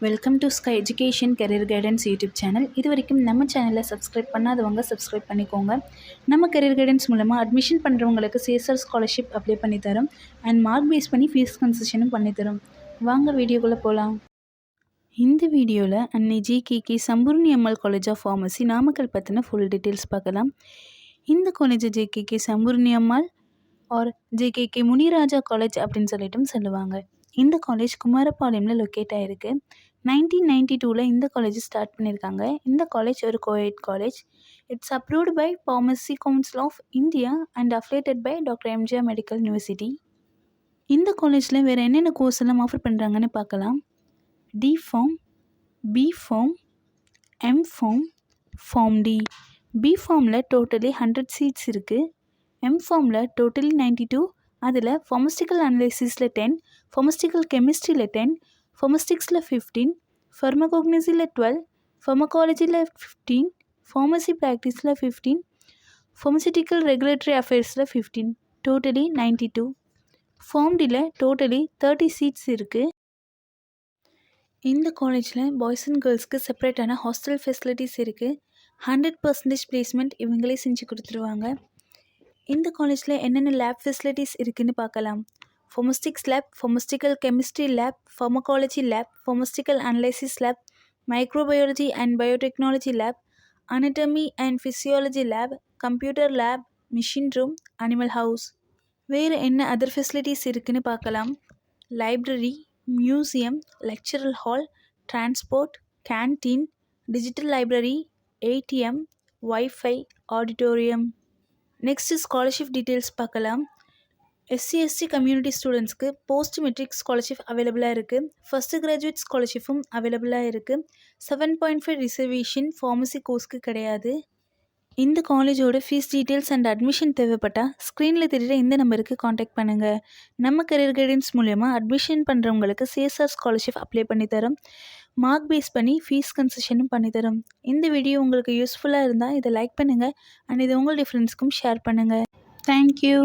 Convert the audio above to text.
Welcome to sky education career guidance YouTube channel. இது வரைக்கும் நம்ம சேனலை சப்ஸ்கிரைப் பண்ணாதவங்க சப்ஸ்கிரைப் பண்ணிக்கோங்க. நம்ம கெரியர் கைடன்ஸ் மூலமாக அட்மிஷன் பண்ணுறவங்களுக்கு சிஎஸ்ஆர் ஸ்காலர்ஷிப் அப்ளை பண்ணித்தரோம் அண்ட் மார்க் பேஸ் பண்ணி ஃபீஸ் கன்செஷனும் பண்ணித்தரோம். வாங்க வீடியோக்குள்ளே போகலாம். இந்த வீடியோவில் அன்னை ஜிகேகே சம்பூர்ணி அம்மாள் காலேஜ் ஆஃப் ஃபார்மசி நாமக்கல் பற்றின ஃபுல் டீட்டெயில்ஸ் பார்க்கலாம். இந்த காலேஜ் ஜேகேகே சம்பூர்ணி அம்மாள் ஆர் ஜேகேகே முனிராஜா காலேஜ் அப்படின்னு சொல்லிட்டும் சொல்லுவாங்க. இந்த காலேஜ் குமாரபாளையமில் லொக்கேட் ஆகிருக்கு. 1992 இந்த காலேஜ் ஸ்டார்ட் பண்ணியிருக்காங்க. இந்த காலேஜ் ஒரு coed college. It's approved by pharmacy council of India and affiliated by doctor MGR medical university. இந்த காலேஜில் வேறு என்னென்ன கோர்ஸ் எல்லாம் ஆஃபர் பண்ணுறாங்கன்னு பார்க்கலாம். D pharm, B pharm, M pharm, pharm D. B ஃபார்மில் டோட்டலி 100 சீட்ஸ் இருக்குது. எம் ஃபார்மில் டோட்டலி 92. அதில் ஃபார்மஸ்டிக்கல் அனலைசிஸில் 10, ஃபார்மஸ்டிக்கல் கெமிஸ்ட்ரியில் 10, ஃபார்மஸ்டிக்ஸில் 15, ஃபர்மகோக்னசியில் 12, ஃபர்மகாலஜியில் 15, ஃபார்மசி ப்ராக்டிஸில் 15, ஃபார்மசிட்டிக்கல் ரெகுலேட்டரி அஃபேர்ஸில் 15, டோட்டலி 92. ஃபார்ம் டியில் டோட்டலி 30 சீட்ஸ் இருக்குது. இந்த காலேஜில் பாய்ஸ் அண்ட் கேர்ள்ஸ்க்கு செப்பரேட்டான ஹாஸ்டல் ஃபெசிலிட்டிஸ் இருக்குது. 100% பிளேஸ்மெண்ட் இவங்களே செஞ்சு கொடுத்துருவாங்க. இந்த காலேஜில் என்னென்ன லேப் ஃபெசிலிட்டிஸ் இருக்குதுன்னு பார்க்கலாம். Pharmaceutics lab, pharmaceutical chemistry lab, pharmacology lab, pharmaceutical analysis lab, microbiology and biotechnology lab, anatomy and physiology lab, computer lab, machine room, animal house. வேறு என்ன அதர் ஃபெசிலிட்டிஸ் இருக்குதுன்னு பார்க்கலாம். Library, museum, lecture hall, transport, canteen, digital library, ATM, wifi, auditorium. Next scholarship details பார்க்கலாம். SC community ஸ்டூடெண்ட்ஸ்க்கு post matric scholarship அவைலபிளாக இருக்குது. First graduate ஸ்காலர்ஷிப்பும் அவைலபிளாக இருக்குது. 7.5 ரிசர்வேஷன் ஃபார்மசி கோர்ஸ்க்கு கிடையாது. இந்த காலேஜோட ஃபீஸ் டீட்டெயில்ஸ் அண்ட் அட்மிஷன் தேவைப்பட்டால் ஸ்க்ரீனில் தெரிகிற இந்த நம்பருக்கு காண்டாக்ட் பண்ணுங்கள். நம்ம கரியர் கைடன்ஸ் மூலயமா அட்மிஷன் பண்ணுறவங்களுக்கு சிஎஸ்ஆர் ஸ்காலர்ஷிப் அப்ளை பண்ணித்தரோம். மார்க் பேஸ் பண்ணி ஃபீஸ் கன்செஷனும் பண்ணித்தரோம். இந்த வீடியோ உங்களுக்கு யூஸ்ஃபுல்லாக இருந்தால் இதை லைக் பண்ணுங்கள் அண்ட் இது உங்களுடைய ஃப்ரெண்ட்ஸ்க்கும் ஷேர் பண்ணுங்கள். தேங்க்யூ.